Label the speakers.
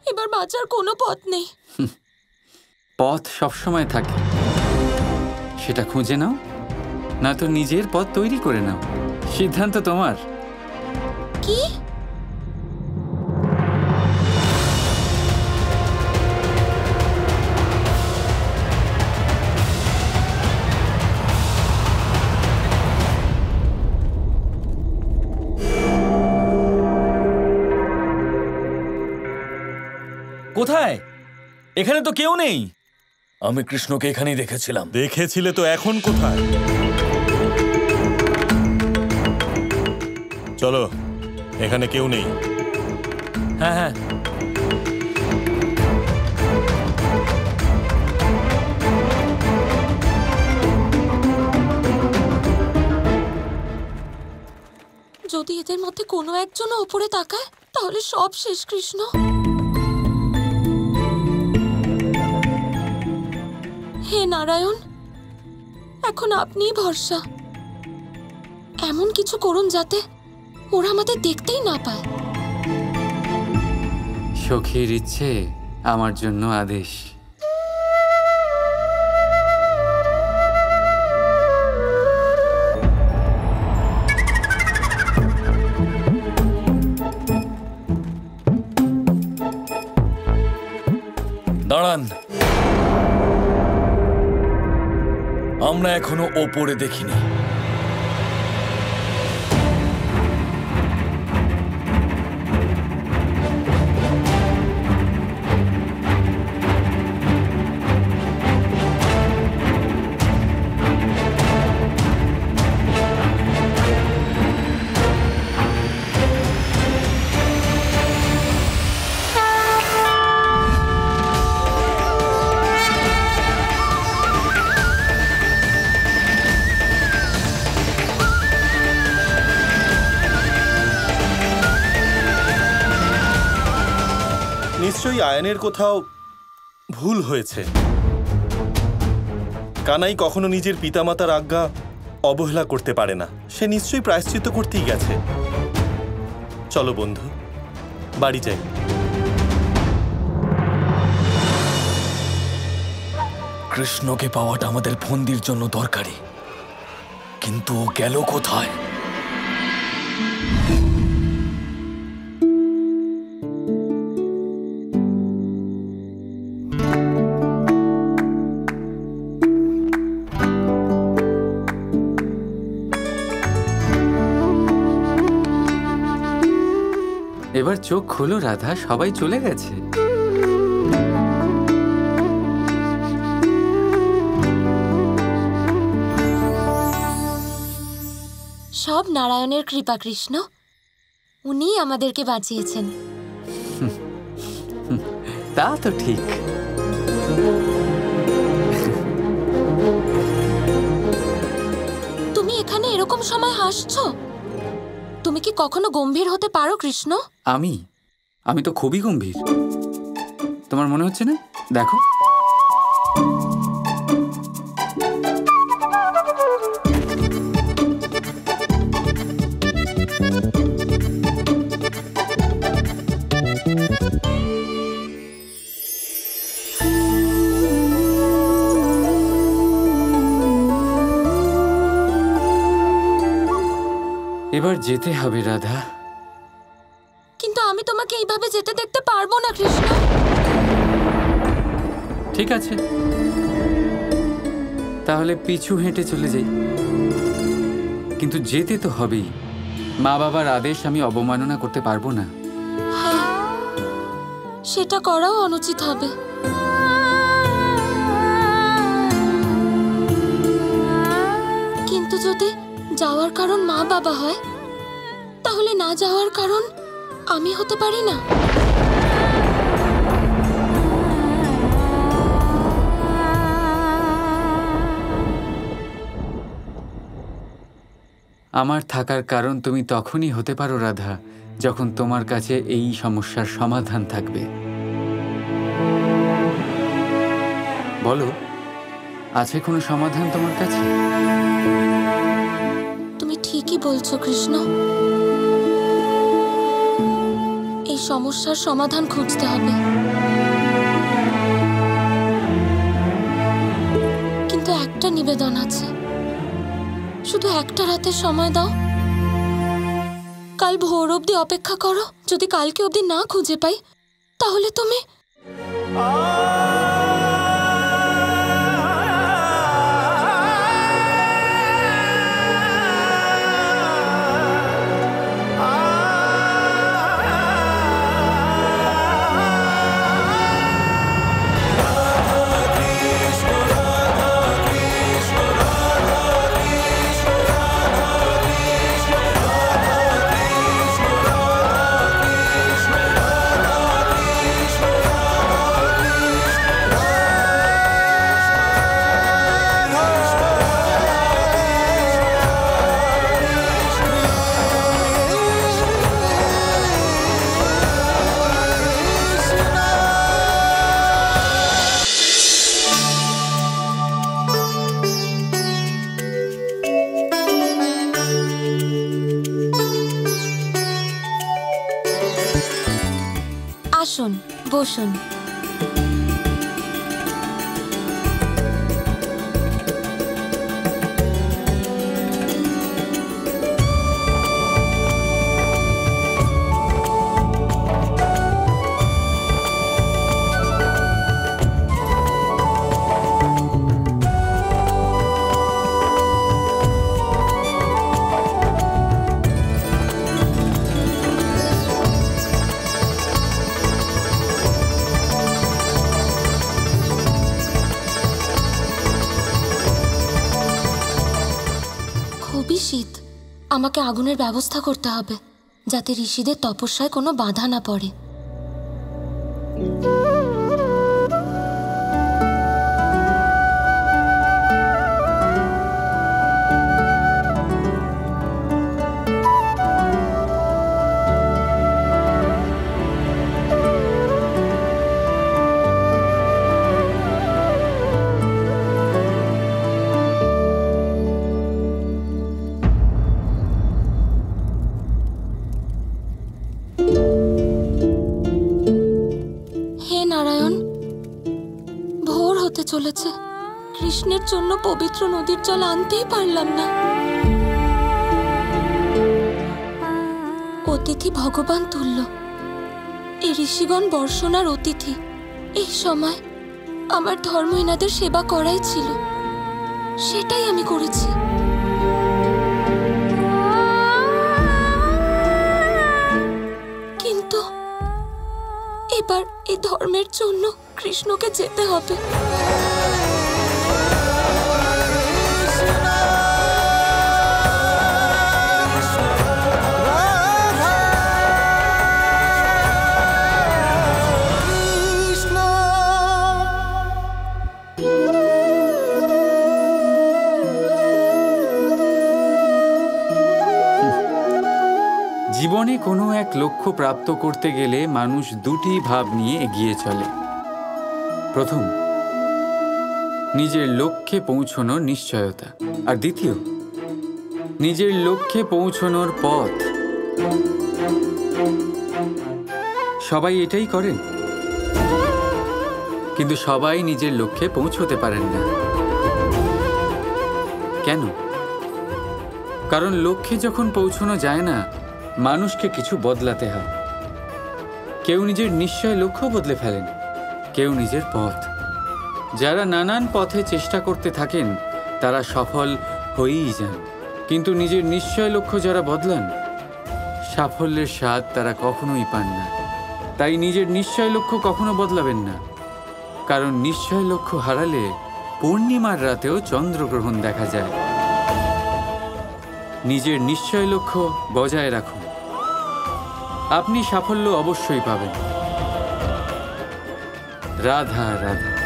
Speaker 1: এবার বাঁচার কোনো পথ নেই।
Speaker 2: পথ সবসময় থাকে, সেটা খুঁজে নাও, না তো নিজের পথ তৈরি করে নাও। সিদ্ধান্ত তোমার।
Speaker 1: কি?
Speaker 3: কোথায়? এখানে তো কেউ নেই। আমি কৃষ্ণকে এখানেই দেখেছিলাম।
Speaker 4: দেখেছিলে তো, এখন কোথায়? চলো, এখানে কেউ নেই।
Speaker 3: হ্যাঁ হ্যাঁ,
Speaker 1: যদি এদের মধ্যে কোনো একজন ওপরে তাকায় তাহলে সব শেষ কৃষ্ণ। হে নারায়ণ, এখন আপনিই ভরসা। এমন কিছু করুন যাতে ওরা আমাদের দেখতেই না পায়।
Speaker 2: সখীর ইচ্ছে আমার জন্য আদেশ।
Speaker 3: দাঁড়ান, আমরা এখনো ওপরে দেখিনি।
Speaker 4: নিশ্চয়ই আয়নের কোথাও ভুল হয়েছে। কানাই কখনো নিজের পিতামাতার আজ্ঞা অবহেলা করতে পারে না। সে নিশ্চয়ই প্রায়শ্চিত্ত করতেই গেছে। চলো বন্ধু, বাড়ি যাই।
Speaker 3: কৃষ্ণকে পাওয়াটা আমাদের ফন্দির জন্য দরকারি, কিন্তু ও গেল কোথায়?
Speaker 2: এবার চোখ খোলো রাধা, সবাই চলে গেছে।
Speaker 1: সব নারায়ণের কৃপা কৃষ্ণ, উনিই আমাদেরকে বাঁচিয়েছেন।
Speaker 2: তা তো ঠিক।
Speaker 1: তুমি এখানে এরকম সময় হাসছো? তুমি কি কখনো গম্ভীর হতে পারো কৃষ্ণ?
Speaker 2: আমি তো খুবই গম্ভীর। তোমার মনে হচ্ছে না? দেখো। এবার যেতে হবে রাধা।
Speaker 1: কিন্তু আমি তোমাকে এইভাবে যেতে দেখতে পারবো না কৃষ্ণ।
Speaker 2: ঠিক আছে, তাহলে পিছু হেঁটে চলে যাই। কিন্তু যেতে তো হবেই। মা বাবার আদেশ আমি অবমাননা করতে পারবো না।
Speaker 1: সেটা করাও অনুচিত হবে। কিন্তু যদি যাওয়ার কারণ মা বাবা হয়, তাহলে না যাওয়ার কারণ আমি হতে পারি না?
Speaker 2: আমার থাকার কারণ তুমি তখনই হতে পারো রাধা, যখন তোমার কাছে এই সমস্যার সমাধান থাকবে। বলো, আছে কোনো সমাধান তোমার কাছে?
Speaker 1: তুমি ঠিকই বলছো কৃষ্ণ। এই সমস্যার সমাধান খুঁজতে হবে। কিন্তু একটা নিবেদন আছে, শুধু একটা রাতের সময় দাও। কাল ভোর অবধি অপেক্ষা করো। যদি কালকে অবধি না খুঁজে পাই তাহলে তুমি আসুন, বসুন। খুবই শীত, আমাকে আগুনের ব্যবস্থা করতে হবে যাতে ঋষিদের তপস্যায় কোনো বাধা না পড়ে। চলেছে, কৃষ্ণের জন্য পবিত্র নদীর জল আনতেই পারলাম না। অতিথি ভগবান তুল্য, এই ঋষিগণ বর্ষণার অতিথি। এই সময় আমার ধর্ম এনাদের সেবা করাই ছিল, সেটাই আমি করেছি। কিন্তু এবার এই ধর্মের জন্য কৃষ্ণকে যেতে হবে।
Speaker 2: জীবনে কোনো এক লক্ষ্য প্রাপ্ত করতে গেলে মানুষ দুটি ভাব নিয়ে এগিয়ে চলে। প্রথম, নিজের লক্ষ্যে পৌঁছানোর নিশ্চয়তা, আর দ্বিতীয়, নিজের লক্ষ্যে পৌঁছানোর পথ। সবাই এটাই করেন, কিন্তু সবাই নিজের লক্ষ্যে পৌঁছতে পারেন না। কেন? কারণ লক্ষ্যে যখন পৌঁছানো যায় না, মানুষকে কিছু বদলাতে হয়। কেউ নিজের নিশ্চয় লক্ষ্য বদলে ফেলেন, কেউ নিজের পথ। যারা নানান পথে চেষ্টা করতে থাকেন তারা সফল হয়েই যান, কিন্তু নিজের নিশ্চয় লক্ষ্য যারা বদলান, সাফল্যের স্বাদ তারা কখনোই পান না। তাই নিজের নিশ্চয় লক্ষ্য কখনো বদলাবেন না, কারণ নিশ্চয় লক্ষ্য হারালে পূর্ণিমার রাতেও চন্দ্রগ্রহণ দেখা যায়। নিজের নিশ্চয় লক্ষ্য বজায় রাখুন, আপনি সাফল্য অবশ্যই পাবেন। রাধা রাধা।